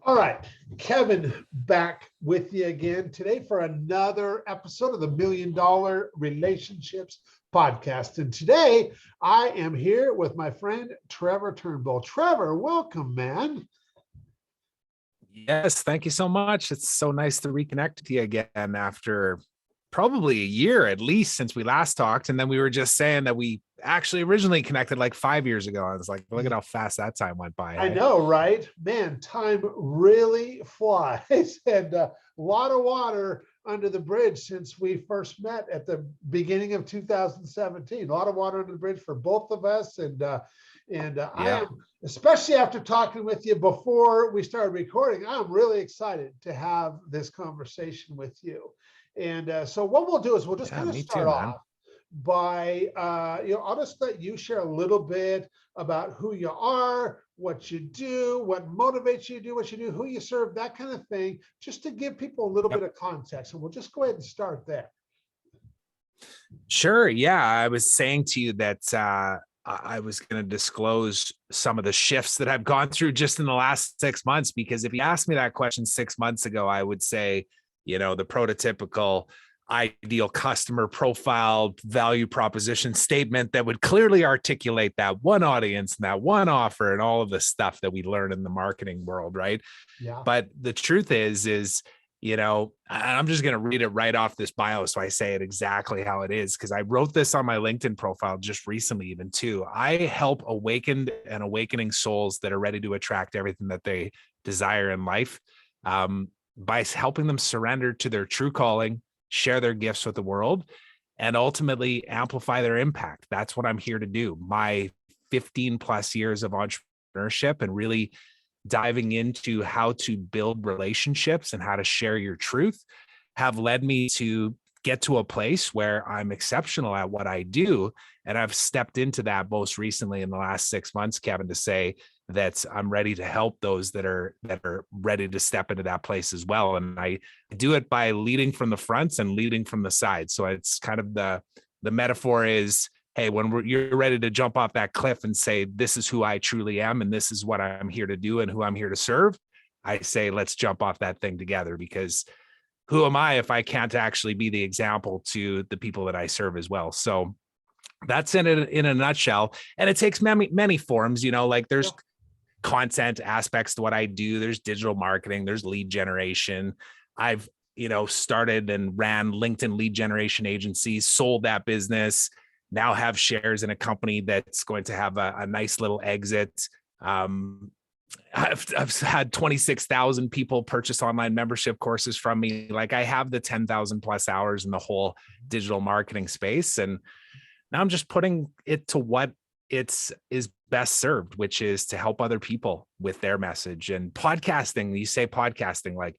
All right, Kevin, back with you again today for another episode of the $1 Million Relationships Podcast. And today I am here with my friend Trevor Turnbull. Trevor, welcome, man. Yes, thank you so much. It's so nice to reconnect with you again after probably a year at least since we last talked. And then we were just saying that we actually originally connected like 5 years ago. I was like, look at how fast that time went by. I know, right? Man, time really flies. And a lot of water under the bridge since we first met at the beginning of 2017. A lot of water under the bridge for both of us. And I am, especially after talking with you before we started recording, I'm really excited to have this conversation with you. And so what we'll do is we'll just kind of start off by, I'll just let you share a little bit about who you are, what you do, what motivates you to do what you do, who you serve, that kind of thing, just to give people a little bit of context. And we'll just go ahead and start there. Sure. Yeah. I was saying to you that I was going to disclose some of the shifts that I've gone through just in the last 6 months, because if you asked me that question 6 months ago, I would say, the prototypical ideal customer profile value proposition statement that would clearly articulate that one audience and that one offer and all of the stuff that we learn in the marketing world. Right. Yeah. But the truth is, I'm just going to read it right off this bio. So I say it exactly how it is, because I wrote this on my LinkedIn profile just recently, even too. I help awakened and awakening souls that are ready to attract everything that they desire in life, by helping them surrender to their true calling, share their gifts with the world, and ultimately amplify their impact. That's what I'm here to do. My 15 plus years of entrepreneurship and really diving into how to build relationships and how to share your truth have led me to get to a place where I'm exceptional at what I do. And I've stepped into that most recently in the last 6 months, Kevin, to say that I'm ready to help those that are ready to step into that place as well. And I do it by leading from the fronts and leading from the sides. So it's kind of the metaphor is, hey, when you're ready to jump off that cliff and say, this is who I truly am, and this is what I'm here to do and who I'm here to serve, I say, let's jump off that thing together, because who am I if I can't actually be the example to the people that I serve as well? So that's in a nutshell. And it takes many forms, like there's content aspects to what I do. There's digital marketing, there's lead generation. I've, started and ran LinkedIn lead generation agencies, sold that business, now have shares in a company that's going to have a nice little exit. I've had 26,000 people purchase online membership courses from me. Like, I have the 10,000 plus hours in the whole digital marketing space. And now I'm just putting it to what is best served, which is to help other people with their message. And podcasting, you say podcasting, like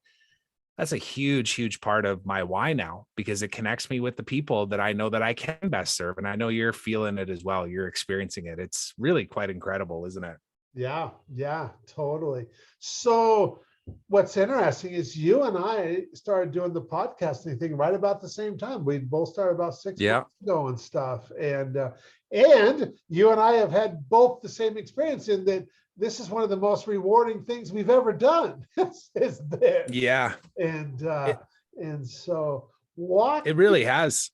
that's a huge, huge part of my why now, because it connects me with the people that I know that I can best serve. And I know you're feeling it as well. You're experiencing it. It's really quite incredible, isn't it? Yeah, totally. So what's interesting is you and I started doing the podcasting thing right about the same time. We both started about 6 months ago and stuff. And you and I have had both the same experience in that this is one of the most rewarding things we've ever done. is this. Yeah. And so what it really has.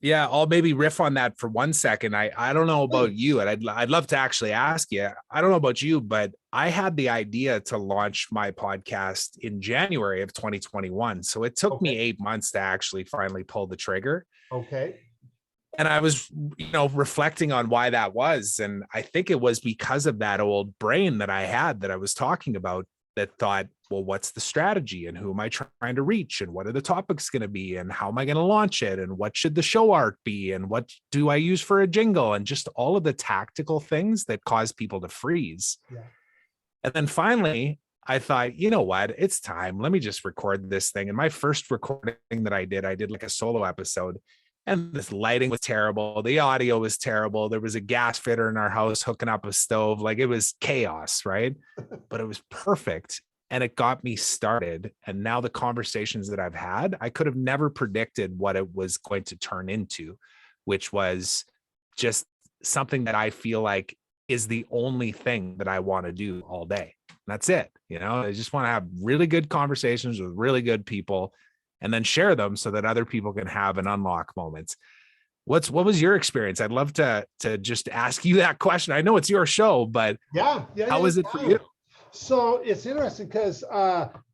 Yeah, I'll maybe riff on that for 1 second. I don't know about you, and I'd love to actually ask you. I don't know about you, but I had the idea to launch my podcast in January of 2021. So it took me 8 months to actually finally pull the trigger. Okay. And I was, reflecting on why that was. And I think it was because of that old brain that I had that I was talking about, that thought, well, what's the strategy and who am I trying to reach and what are the topics going to be and how am I going to launch it and what should the show art be and what do I use for a jingle and just all of the tactical things that cause people to freeze. Yeah. And then finally, I thought, you know what, it's time. Let me just record this thing. And my first recording that I did like a solo episode. And this lighting was terrible. The audio was terrible. There was a gas fitter in our house hooking up a stove. Like, it was chaos, right? But it was perfect. And it got me started. And now the conversations that I've had, I could have never predicted what it was going to turn into, which was just something that I feel like is the only thing that I want to do all day. That's it. I just want to have really good conversations with really good people and then share them so that other people can have an unlock moments. What was your experience? I'd love to just ask you that question. I know it's your show, but how was it for you? So it's interesting because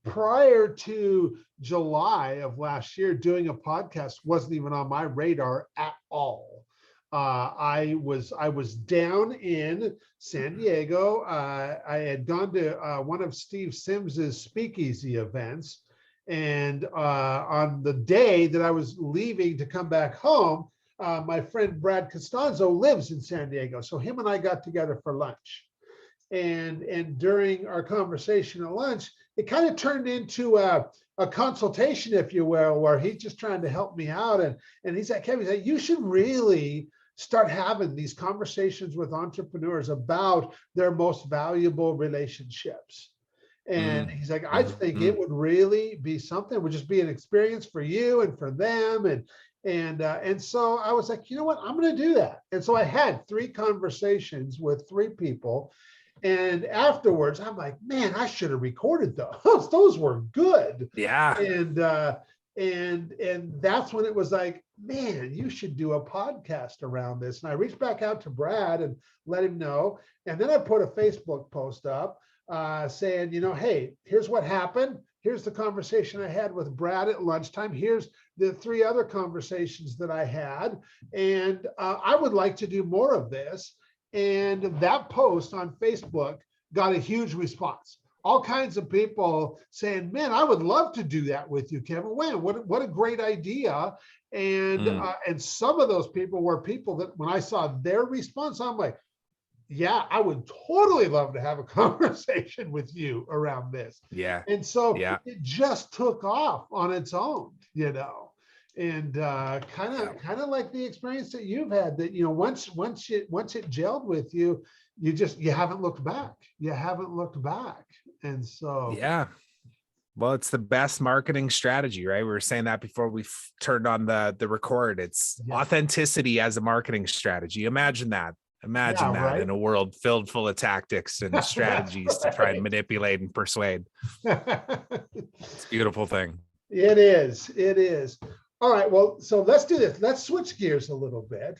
prior to July of last year, doing a podcast wasn't even on my radar at all. I was down in San Diego. I had gone to one of Steve Sims's speakeasy events, and on the day that I was leaving to come back home, my friend Brad Costanzo lives in San Diego, so him and I got together for lunch. And during our conversation at lunch, it kind of turned into a consultation, if you will, where he's just trying to help me out. And he's like, Kevin, he's like, you should really start having these conversations with entrepreneurs about their most valuable relationships. And he's like, I think it would really be something. It would just be an experience for you and for them. And so I was like, you know what, I'm going to do that. And so I had 3 conversations with 3 people. And afterwards, I'm like, man, I should have recorded those. Those were good. Yeah. And that's when it was like, man, you should do a podcast around this. And I reached back out to Brad and let him know. And then I put a Facebook post up saying, hey, here's what happened. Here's the conversation I had with Brad at lunchtime. Here's the 3 other conversations that I had. And I would like to do more of this. And that post on Facebook got a huge response. All kinds of people saying, man, I would love to do that with you, Kevin. Man, what a great idea. And some of those people were people that when I saw their response, I'm like, yeah, I would totally love to have a conversation with you around this. Yeah. And so it just took off on its own, and kind of like the experience that you've had, that once it gelled with you, you haven't looked back. And so well, it's the best marketing strategy, right? We were saying that before we turned on the record. It's authenticity as a marketing strategy. Imagine that right? In a world filled full of tactics and strategies to try and manipulate and persuade. It's a beautiful thing. It is. All right, well, so let's do this. Let's switch gears a little bit.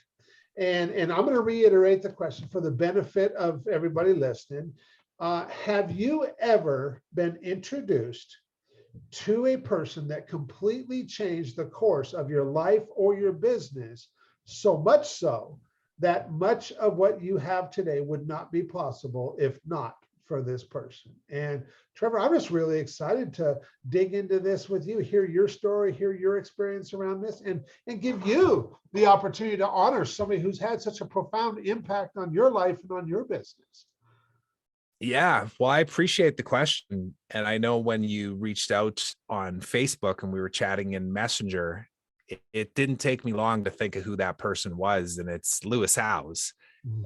And I'm going to reiterate the question for the benefit of everybody listening. Have you ever been introduced to a person that completely changed the course of your life or your business, so much so that much of what you have today would not be possible if not for this person? And Trevor, I'm just really excited to dig into this with you, hear your story, hear your experience around this, and give you the opportunity to honor somebody who's had such a profound impact on your life and on your business. Yeah, well, I appreciate the question. And I know when you reached out on Facebook and we were chatting in Messenger, it didn't take me long to think of who that person was. And it's Lewis Howes.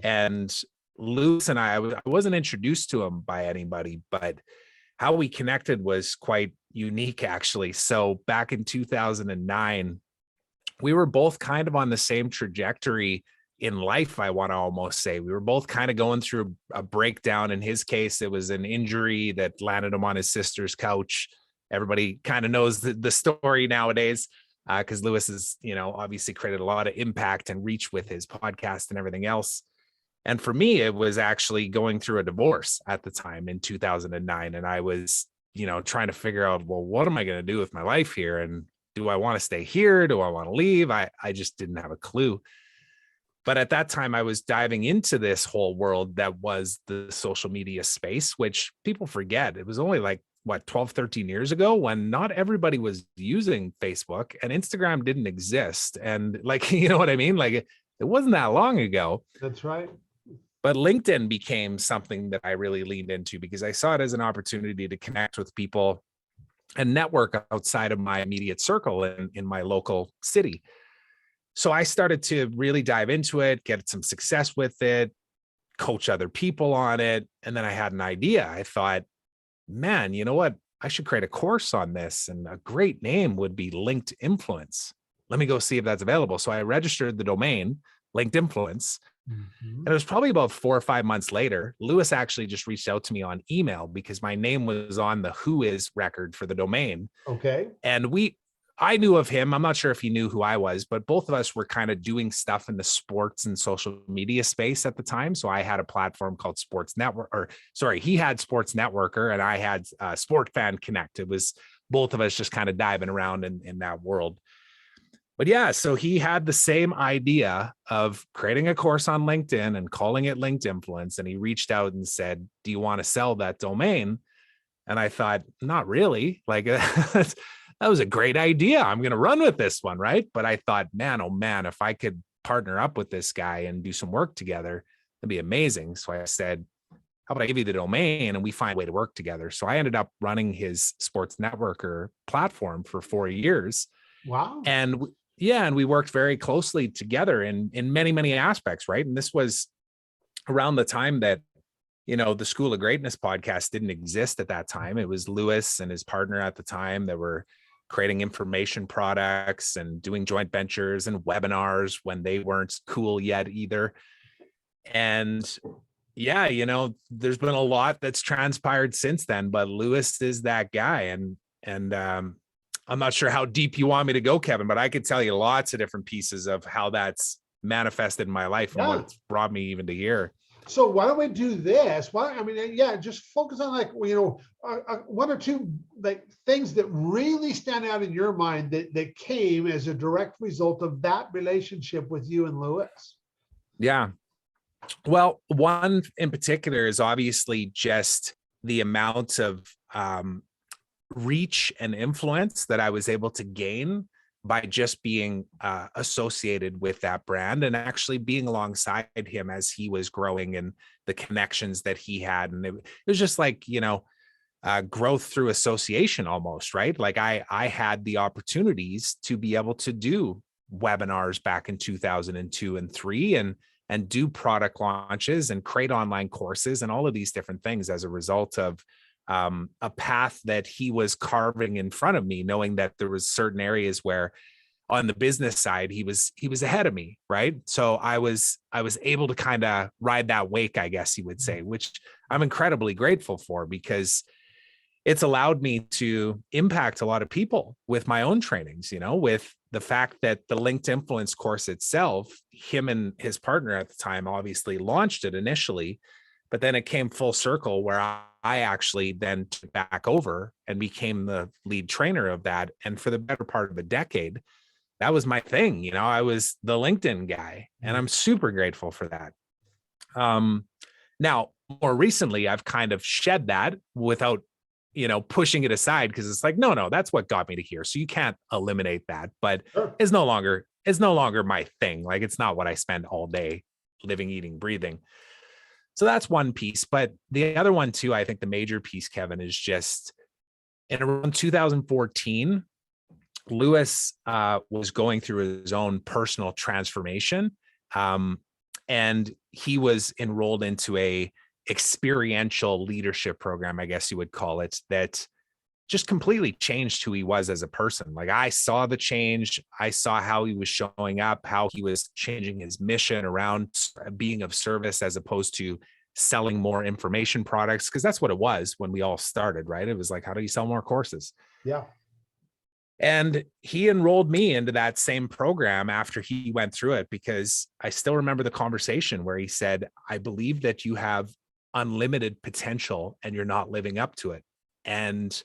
And Lewis and I wasn't introduced to him by anybody, but how we connected was quite unique, actually. So back in 2009, we were both kind of on the same trajectory in life, I want to almost say. We were both kind of going through a breakdown. In his case, it was an injury that landed him on his sister's couch. Everybody kind of knows the story nowadays, because Lewis has, obviously created a lot of impact and reach with his podcast and everything else. And for me, it was actually going through a divorce at the time in 2009. And I was, trying to figure out, well, what am I going to do with my life here? And do I want to stay here? Do I want to leave? I just didn't have a clue. But at that time, I was diving into this whole world that was the social media space, which people forget. It was only 12, 13 years ago when not everybody was using Facebook and Instagram didn't exist. And you know what I mean? It wasn't that long ago. That's right. But LinkedIn became something that I really leaned into because I saw it as an opportunity to connect with people and network outside of my immediate circle in my local city. So I started to really dive into it, get some success with it, coach other people on it. And then I had an idea. I thought, man, you know what? I should create a course on this. And a great name would be Linked Influence. Let me go see if that's available. So I registered the domain, Linked Influence. Mhm. And it was probably about 4 or 5 months later, Lewis actually just reached out to me on email because my name was on the Who Is record for the domain. Okay. And I knew of him. I'm not sure if he knew who I was, but both of us were kind of doing stuff in the sports and social media space at the time. So I had a platform called Sports Network, or sorry, he had Sports Networker and I had Sport Fan Connect. It was both of us just kind of diving around in that world. But yeah, so he had the same idea of creating a course on LinkedIn and calling it Linked Influence. And he reached out and said, do you want to sell that domain? And I thought, not really. Like, that was a great idea. I'm going to run with this one. Right. But I thought, man, oh man, if I could partner up with this guy and do some work together, that'd be amazing. So I said, how about I give you the domain and we find a way to work together? So I ended up running his Sports Networker platform for 4 years. Wow. And and we worked very closely together in many, many aspects. Right. And this was around the time that, the School of Greatness podcast didn't exist at that time. It was Lewis and his partner at the time that were creating information products and doing joint ventures and webinars when they weren't cool yet either. And yeah, there's been a lot that's transpired since then, but Lewis is that guy. And I'm not sure how deep you want me to go, Kevin, but I could tell you lots of different pieces of how that's manifested in my life and what's brought me even to here. So why don't we do this? Just focus on one or two things that really stand out in your mind that came as a direct result of that relationship with you and Lewis. Yeah. Well, one in particular is obviously just the amount of reach and influence that I was able to gain by just being associated with that brand and actually being alongside him as he was growing and the connections that he had. And it was just like, growth through association almost, right? Like I had the opportunities to be able to do webinars back in 2002 and 3 and do product launches and create online courses and all of these different things as a result of a path that he was carving in front of me, knowing that there was certain areas where on the business side, he was ahead of me. Right. So I was able to kind of ride that wake, I guess you would say, which I'm incredibly grateful for because it's allowed me to impact a lot of people with my own trainings, with the fact that the Linked Influence course itself, him and his partner at the time obviously launched it initially, but then it came full circle where I actually then took back over and became the lead trainer of that. And for the better part of a decade, that was my thing. I was the LinkedIn guy and I'm super grateful for that. Now, more recently, I've kind of shed that without, pushing it aside because it's like, no, that's what got me to here. So you can't eliminate that, but it's no longer my thing. Like it's not what I spend all day living, eating, breathing. So that's one piece. But the other one too, I think the major piece, Kevin, is just in around 2014, Lewis was going through his own personal transformation. And he was enrolled into a experiential leadership program, I guess you would call it, that just completely changed who he was as a person. Like I saw the change. I saw how he was showing up, how he was changing his mission around being of service as opposed to selling more information products. Cause that's what it was when we all started, right? It was like, how do you sell more courses? Yeah. And he enrolled me into that same program after he went through it, because I still remember the conversation where he said, I believe that you have unlimited potential and you're not living up to it. And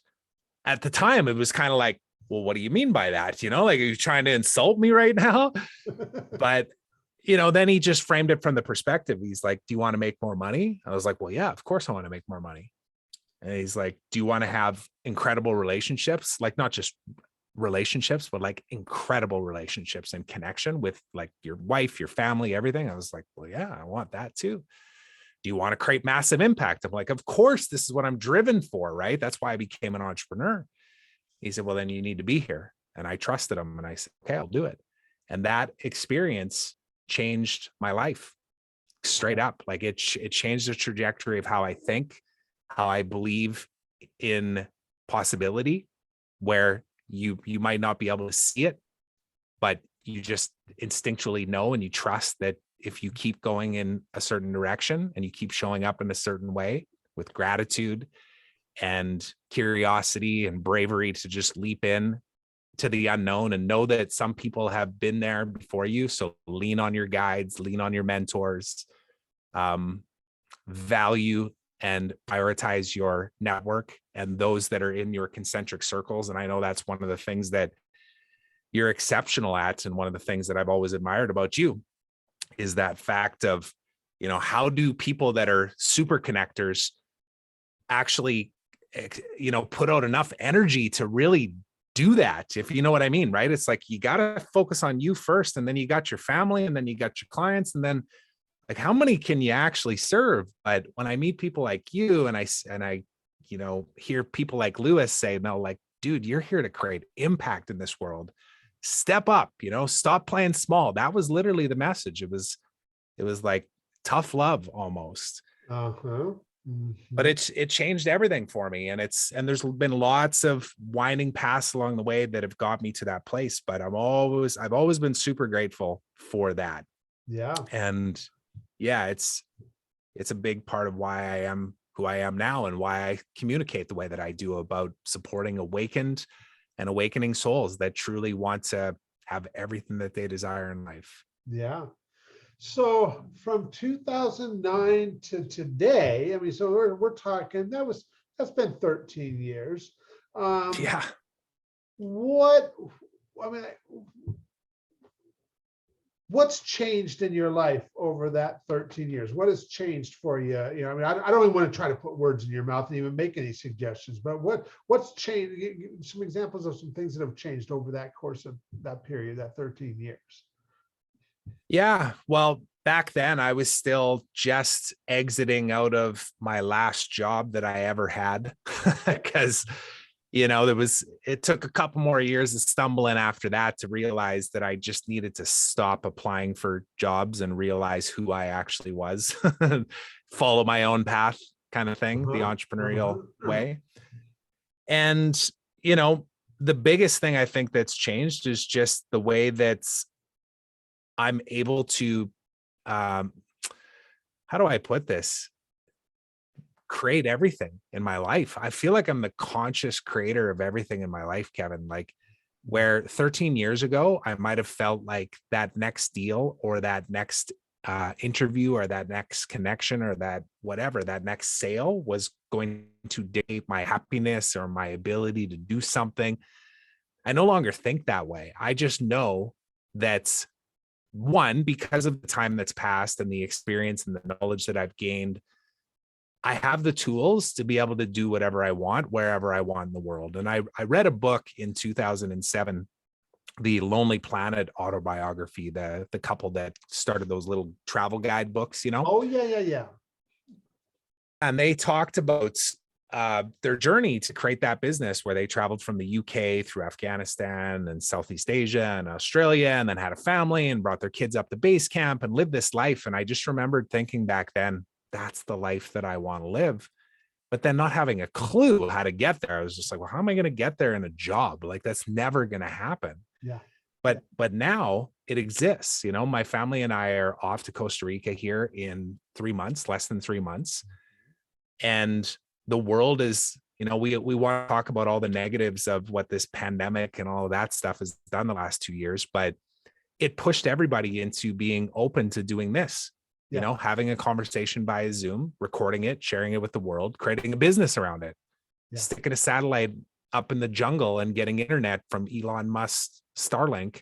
at the time, it was kind of like, well, what do you mean by that? Like, are you trying to insult me right now? But, then he just framed it from the perspective. He's like, do you want to make more money? I was like, well, yeah, of course I want to make more money. And he's like, do you want to have incredible relationships? Like not just relationships, but like incredible relationships and connection with like your wife, your family, everything. I was like, well, yeah, I want that too. Do you want to create massive impact? I'm like, of course, this is what I'm driven for, right? That's why I became an entrepreneur. He said, well, then you need to be here. And I trusted him. And I said, okay, I'll do it. And that experience changed my life straight up. Like it changed the trajectory of how I think, how I believe in possibility, where you might not be able to see it, but you just instinctually know and you trust that if you keep going in a certain direction and you keep showing up in a certain way with gratitude and curiosity and bravery to just leap in to the unknown and know that some people have been there before you. So lean on your guides, lean on your mentors, value and prioritize your network and those that are in your concentric circles. And I know that's one of the things that you're exceptional at. And one of the things that I've always admired about you is that fact of, how do people that are super connectors actually, put out enough energy to really do that, if you know what I mean, right? It's like, you got to focus on you first, and then you got your family, and then you got your clients, and then like, how many can you actually serve? But when I meet people like you and I hear people like Lewis say, no, like, dude, you're here to create impact in this world. Step up, stop playing small. That was literally the message. It was like tough love almost. Uh-huh. Mm-hmm. But it changed everything for me. And there's been lots of winding paths along the way that have got me to that place. But I've always been super grateful for that. Yeah. And yeah, it's a big part of why I am who I am now and why I communicate the way that I do about supporting awakened and awakening souls that truly want to have everything that they desire in life. Yeah. So from 2009 to today, I mean, so we're talking, that's been 13 years. Yeah. What's changed in your life over that 13 years? What has changed for you? I don't even want to try to put words in your mouth and even make any suggestions, but what's changed? Some examples of some things that have changed over that course of that period, that 13 years. Yeah. Well, back then I was still just exiting out of my last job that I ever had because, it took a couple more years of stumbling after that to realize that I just needed to stop applying for jobs and realize who I actually was, follow my own path kind of thing, the entrepreneurial way. And, the biggest thing I think that's changed is just the way that I'm able to, how do I put this? Create everything in my life. I feel like I'm the conscious creator of everything in my life, Kevin. Like, where 13 years ago, I might have felt like that next deal or that next interview or that next connection or that whatever, that next sale was going to dictate my happiness or my ability to do something. I no longer think that way. I just know that, one, because of the time that's passed and the experience and the knowledge that I've gained, I have the tools to be able to do whatever I want, wherever I want in the world. And I read a book in 2007, the Lonely Planet autobiography, the couple that started those little travel guide books, Oh, yeah. And they talked about their journey to create that business where they traveled from the UK through Afghanistan and Southeast Asia and Australia, and then had a family and brought their kids up to base camp and lived this life. And I just remembered thinking back then, that's the life that I want to live. But then not having a clue how to get there. I was just like, well, how am I going to get there in a job? Like, that's never going to happen. Yeah. But now it exists. My family and I are off to Costa Rica here in 3 months, less than 3 months. And the world is, we want to talk about all the negatives of what this pandemic and all of that stuff has done the last 2 years, but it pushed everybody into being open to doing this. Having a conversation via Zoom, recording it, sharing it with the world, creating a business around it, sticking a satellite up in the jungle and getting internet from Elon Musk's Starlink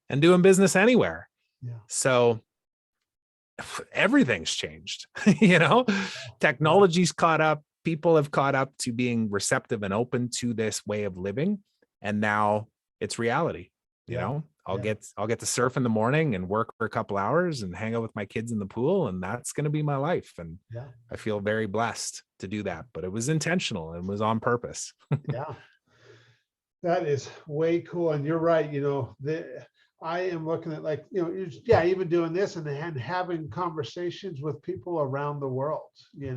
and doing business anywhere. Yeah. So everything's changed, technology's caught up. People have caught up to being receptive and open to this way of living. And now it's reality. I'll get to surf in the morning and work for a couple hours and hang out with my kids in the pool, and that's going to be my life. And I feel very blessed to do that, but it was intentional and was on purpose. Yeah, that is way cool. And you're right. I am looking at even doing this and having conversations with people around the world,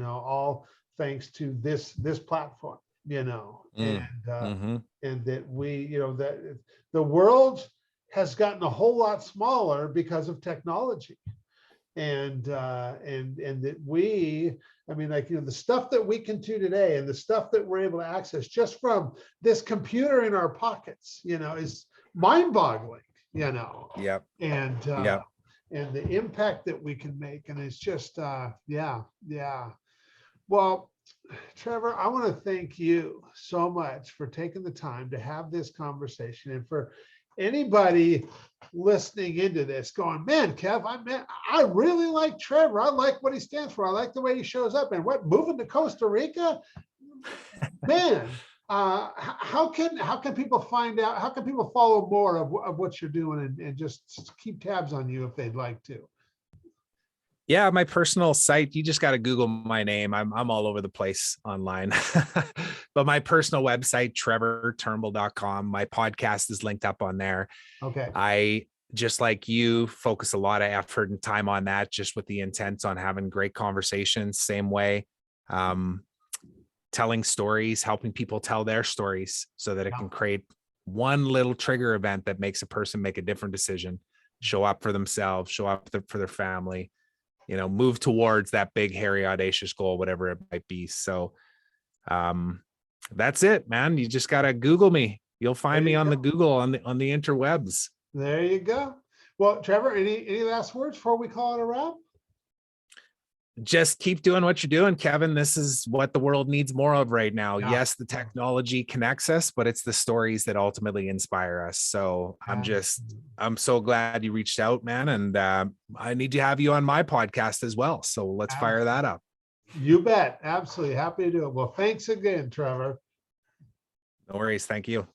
all thanks to this platform, and that that the world has gotten a whole lot smaller because of technology. and that we, I mean, like, the stuff that we can do today and the stuff that we're able to access just from this computer in our pockets, is mind-boggling, Yep. and Yep. and the impact that we can make. And it's just, yeah. Well, Trevor, I want to thank you so much for taking the time to have this conversation, and for anybody listening into this going, man, Kev, I really like Trevor. I like what he stands for. I like the way he shows up. And moving to Costa Rica, man, how can people find out? How can people follow more of what you're doing, and just keep tabs on you if they'd like to? Yeah, my personal site, you just got to Google my name. I'm all over the place online. But my personal website, trevorturnbull.com. My podcast is linked up on there. Okay. I, just like you, focus a lot of effort and time on that, just with the intent on having great conversations. Same way, telling stories, helping people tell their stories so that it can create one little trigger event that makes a person make a different decision, show up for themselves, show up for their family, move towards that big, hairy, audacious goal, whatever it might be. So that's it, man. You just got to Google me. You'll find me on the Google, on the interwebs. There you go. Well, Trevor, any last words before we call it a wrap? Just keep doing what you're doing, Kevin. This is what the world needs more of right now. Yeah. Yes, the technology connects us, but it's the stories that ultimately inspire us. So I'm so glad you reached out, man. And I need to have you on my podcast as well. So let's fire that up. You bet. Absolutely. Happy to do it. Well, thanks again, Trevor. No worries. Thank you.